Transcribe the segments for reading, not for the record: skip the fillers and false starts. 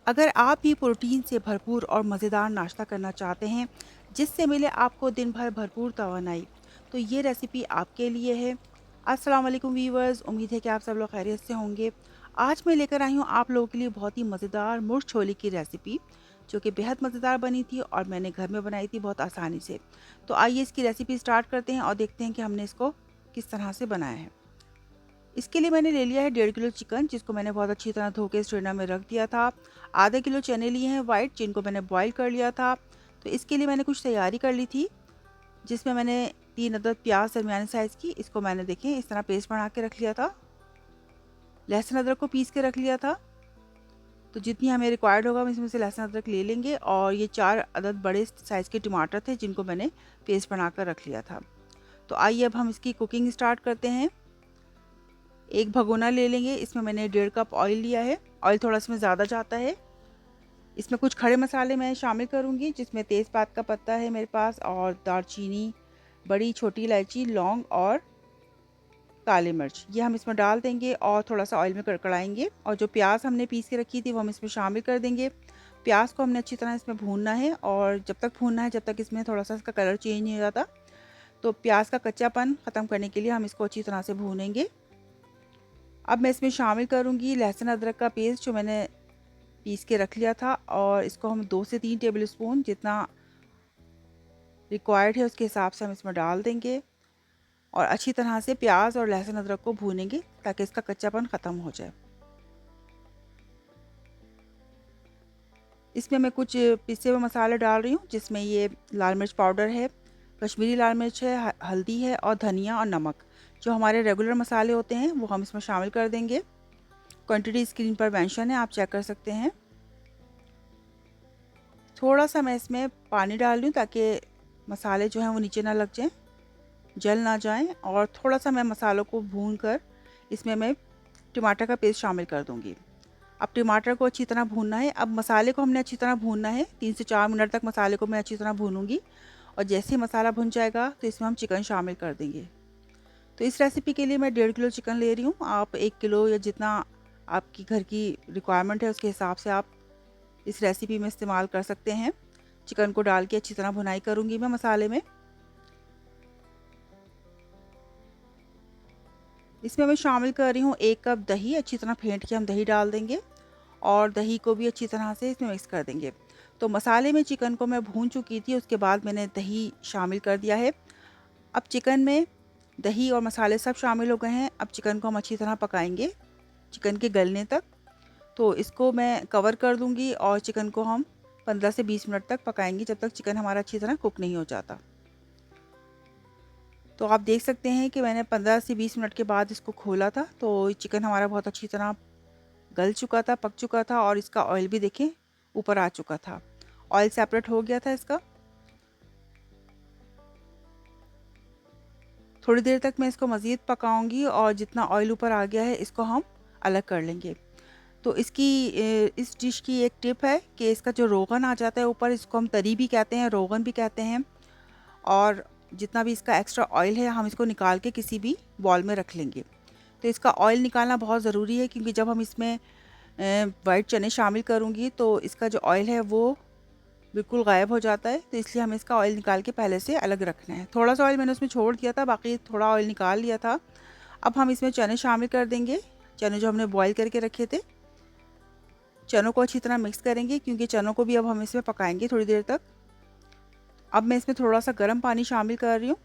अगर आप भी प्रोटीन से भरपूर और मज़ेदार नाश्ता करना चाहते हैं जिससे मिले आपको दिन भर भरपूर तवानाई, तो ये रेसिपी आपके लिए है। अस्सलाम वालेकुम वीवर्स, उम्मीद है कि आप सब लोग खैरियत से होंगे। आज मैं लेकर आई हूँ आप लोगों के लिए बहुत ही मज़ेदार मुर्ग छोले की रेसिपी, जो कि बेहद मज़ेदार बनी थी और मैंने घर में बनाई थी बहुत आसानी से। तो आइए इसकी रेसिपी स्टार्ट करते हैं और देखते हैं कि हमने इसको किस तरह से बनाया है। इसके लिए मैंने ले लिया है 1.5 किलो चिकन, जिसको मैंने बहुत अच्छी तरह धो के स्ट्रेनर में रख दिया था। आधा किलो चने लिए हैं वाइट, जिनको मैंने बॉईल कर लिया था। तो इसके लिए मैंने कुछ तैयारी कर ली थी, जिसमें मैंने 3 अदद प्याज दरमियाने साइज़ की, इसको मैंने देखें इस तरह पेस्ट बना के रख लिया था। लहसुन अदरक को पीस के रख लिया था। तो जितनी हमें रिक्वायर्ड होगा हम इसमें से लहसुन अदरक ले लेंगे। और ये 4 अदद बड़े साइज़ के टमाटर थे, जिनको मैंने पेस्ट बना कर रख लिया था। तो आइए अब हम इसकी कुकिंग स्टार्ट करते हैं। एक भगोना ले लेंगे, इसमें मैंने 1.5 कप ऑयल लिया है। ऑयल थोड़ा इसमें ज़्यादा जाता है। इसमें कुछ खड़े मसाले मैं शामिल करूँगी, जिसमें तेज़पात का पत्ता है मेरे पास, और दालचीनी, बड़ी छोटी इलायची, लौंग और काली मिर्च, ये हम इसमें डाल देंगे और थोड़ा सा ऑयल में कड़कड़ाएंगे। और जो प्याज हमने पीस के रखी थी वो हम इसमें शामिल कर देंगे। प्याज को हमने अच्छी तरह इसमें भूनना है, और जब तक भूनना है जब तक इसमें थोड़ा सा इसका कलर चेंज नहीं हो जाता। तो प्याज का कच्चापन ख़त्म करने के लिए हम इसको अच्छी तरह से भूनेंगे। अब मैं इसमें शामिल करूँगी लहसुन अदरक का पेस्ट, जो मैंने पीस के रख लिया था, और इसको हम 2 से 3 टेबल स्पून जितना रिक्वायर्ड है उसके हिसाब से हम इसमें डाल देंगे। और अच्छी तरह से प्याज और लहसुन अदरक को भूनेंगे ताकि इसका कच्चापन ख़त्म हो जाए। इसमें मैं कुछ पिसे हुए मसाले डाल रही हूँ, जिसमें ये लाल मिर्च पाउडर है, कश्मीरी लाल मिर्च है, हल्दी है और धनिया और नमक। जो हमारे रेगुलर मसाले होते हैं वो हम इसमें शामिल कर देंगे। क्वांटिटी स्क्रीन पर मेंशन है, आप चेक कर सकते हैं। थोड़ा सा मैं इसमें पानी डाल रही हूँ ताकि मसाले जो हैं वो नीचे ना लग जाएं, जल ना जाएं। और थोड़ा सा मैं मसालों को भून कर इसमें मैं टमाटर का पेस्ट शामिल कर दूंगी। अब टमाटर को अच्छी तरह भूनना है। अब मसाले को हमने अच्छी तरह भूनना है, 3 से 4 मिनट तक मसाले को मैं अच्छी तरह भूनूंगी। और जैसे ही मसाला भुन जाएगा तो इसमें हम चिकन शामिल कर देंगे। तो इस रेसिपी के लिए मैं 1.5 किलो चिकन ले रही हूँ। आप 1 किलो या जितना आपकी घर की रिक्वायरमेंट है उसके हिसाब से आप इस रेसिपी में इस्तेमाल कर सकते हैं। चिकन को डाल के अच्छी तरह भुनाई करूँगी मैं मसाले में। इसमें मैं शामिल कर रही हूँ 1 कप दही, अच्छी तरह फेंट के हम दही डाल देंगे और दही को भी अच्छी तरह से इसमें मिक्स कर देंगे। तो मसाले में चिकन को मैं भून चुकी थी, उसके बाद मैंने दही शामिल कर दिया है। अब चिकन में दही और मसाले सब शामिल हो गए हैं। अब चिकन को हम अच्छी तरह पकाएंगे, चिकन के गलने तक। तो इसको मैं कवर कर दूंगी और चिकन को हम 15 से 20 मिनट तक पकाएंगे, जब तक चिकन हमारा अच्छी तरह कुक नहीं हो जाता। तो आप देख सकते हैं कि मैंने 15 से 20 मिनट के बाद इसको खोला था, तो चिकन हमारा बहुत अच्छी तरह गल चुका था, पक चुका था, और इसका ऑयल भी देखें ऊपर आ चुका था। ऑयल सेपरेट हो गया था इसका। थोड़ी देर तक मैं इसको मज़ीद पकाऊंगी, और जितना ऑयल ऊपर आ गया है इसको हम अलग कर लेंगे। तो इस डिश की एक टिप है कि इसका जो रोगन आ जाता है ऊपर, इसको हम तरी भी कहते हैं, रोगन भी कहते हैं। और जितना भी इसका एक्स्ट्रा ऑयल है हम इसको निकाल के किसी भी बॉल में रख लेंगे। तो इसका ऑयल निकालना बहुत ज़रूरी है, क्योंकि जब हम इसमें वाइट चने शामिल करूँगी तो इसका जो ऑयल है वो बिल्कुल गायब हो जाता है। तो इसलिए हमें इसका ऑयल निकाल के पहले से अलग रखना है। थोड़ा सा ऑयल मैंने उसमें छोड़ दिया था, बाकी थोड़ा ऑयल निकाल लिया था। अब हम इसमें चने शामिल कर देंगे, चने जो हमने बॉईल करके रखे थे। चनों को अच्छी तरह मिक्स करेंगे, क्योंकि चनों को भी अब हम इसमें पकाएंगे थोड़ी देर तक। अब मैं इसमें थोड़ा सा गर्म पानी शामिल कर रही हूँ।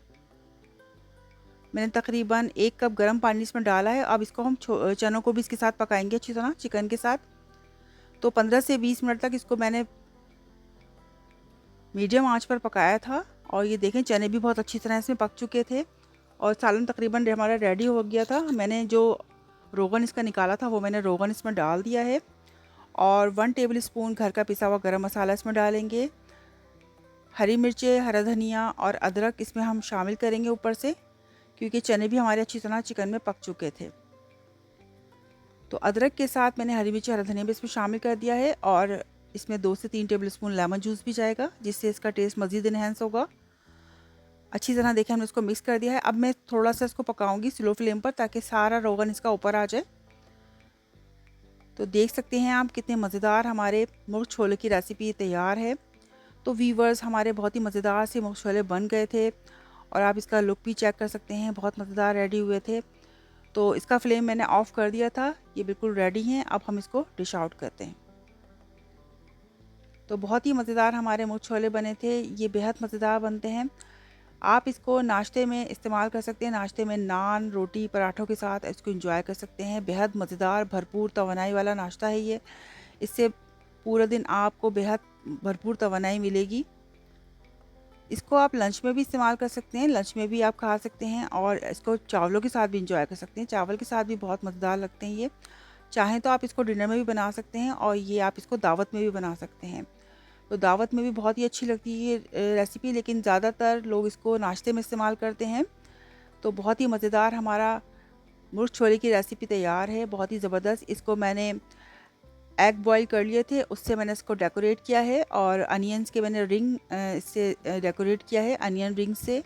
मैंने तकरीबन 1 कप गर्म पानी इसमें डाला है। अब इसको हम चनों को भी इसके साथ पकाएंगे अच्छी तरह चिकन के साथ। तो 15 से 20 मिनट तक इसको मैंने मीडियम आंच पर पकाया था, और ये देखें चने भी बहुत अच्छी तरह इसमें पक चुके थे, और सालन तकरीबन हमारा रेडी हो गया था। मैंने जो रोगन इसका निकाला था वो मैंने रोगन इसमें डाल दिया है, और 1 टेबल स्पून घर का पिसा हुआ गरम मसाला इसमें डालेंगे। हरी मिर्चें, हरा धनिया और अदरक इसमें हम शामिल करेंगे ऊपर से, क्योंकि चने भी हमारे अच्छी तरह चिकन में पक चुके थे। तो अदरक के साथ मैंने हरी मिर्ची, हरा धनिया भी इसमें शामिल कर दिया है, और इसमें 2 से 3 टेबल स्पून लेमन जूस भी जाएगा, जिससे इसका टेस्ट मज़ीद इन्हेंस होगा। अच्छी तरह देखें हमने इसको मिक्स कर दिया है। अब मैं थोड़ा सा इसको पकाऊंगी स्लो फ्लेम पर, ताकि सारा रोगन इसका ऊपर आ जाए। तो देख सकते हैं आप कितने मज़ेदार हमारे मुर्ग छोले की रेसिपी तैयार है। तो वीवर्स, हमारे बहुत ही मज़ेदार से मुर्ग छोले बन गए थे और आप इसका लुक भी चेक कर सकते हैं, बहुत मज़ेदार रेडी हुए थे। तो इसका फ्लेम मैंने ऑफ़ कर दिया था, ये बिल्कुल रेडी हैं। अब हम इसको डिश आउट करते हैं। तो बहुत ही मज़ेदार हमारे मुर्ग छोले बने थे, ये बेहद मज़ेदार बनते हैं। आप इसको नाश्ते में इस्तेमाल कर सकते हैं, नाश्ते में नान, रोटी, पराठों के साथ इसको एंजॉय कर सकते हैं। बेहद मज़ेदार, भरपूर तवानाई वाला नाश्ता है ये। इससे पूरा दिन आपको बेहद भरपूर तवानाई मिलेगी। इसको आप लंच में भी इस्तेमाल कर सकते हैं, लंच में भी आप खा सकते हैं और इसको चावलों के साथ भी एंजॉय कर सकते हैं। चावल के साथ भी बहुत मज़ेदार लगते हैं ये। चाहें तो आप इसको डिनर में भी बना सकते हैं और ये आप इसको दावत में भी बना सकते हैं। तो दावत में भी बहुत ही अच्छी लगती है ये रेसिपी, लेकिन ज़्यादातर लोग इसको नाश्ते में इस्तेमाल करते हैं। तो बहुत ही मज़ेदार हमारा मुर्ग छोले की रेसिपी तैयार है, बहुत ही ज़बरदस्त। इसको मैंने एग बॉईल कर लिए थे, उससे मैंने इसको डेकोरेट किया है और अनियंस के मैंने रिंग इससे डेकोरेट किया है अनियन रिंग से,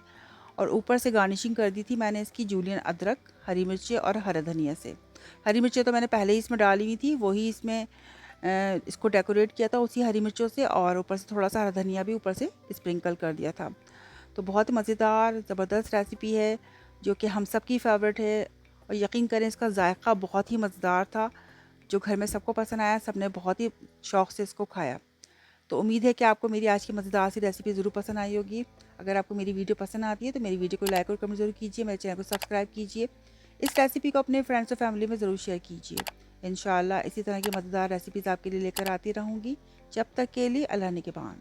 और ऊपर से गार्निशिंग कर दी थी मैंने इसकी जूलियन अदरक, हरी मिर्ची और हरा धनिया से। हरी मिर्चें तो मैंने पहले ही इसमें डाली हुई थी, वही इसमें इसको डेकोरेट किया था उसी हरी मिर्चों से, और ऊपर से थोड़ा सा हरा धनिया भी ऊपर से स्प्रिंकल कर दिया था। तो बहुत ही मज़ेदार ज़बरदस्त रेसिपी है जो कि हम सब की फेवरेट है, और यकीन करें इसका जायका बहुत ही मज़ेदार था, जो घर में सबको पसंद आया, सबने बहुत ही शौक़ से इसको खाया। तो उम्मीद है कि आपको मेरी आज की मज़ेदार सी रेसिपी ज़रूर पसंद आई होगी। अगर आपको मेरी वीडियो पसंद आती है तो मेरी वीडियो को लाइक और कमेंट ज़रूर कीजिए, मेरे चैनल को सब्सक्राइब कीजिए। इस रेसिपी को अपने फ्रेंड्स और फैमिली में ज़रूर शेयर कीजिए। इंशाल्लाह इसी तरह की मज़ेदार रेसिपीज़ आपके लिए लेकर आती रहूँगी। जब तक के लिए अल्लाह निगहबान।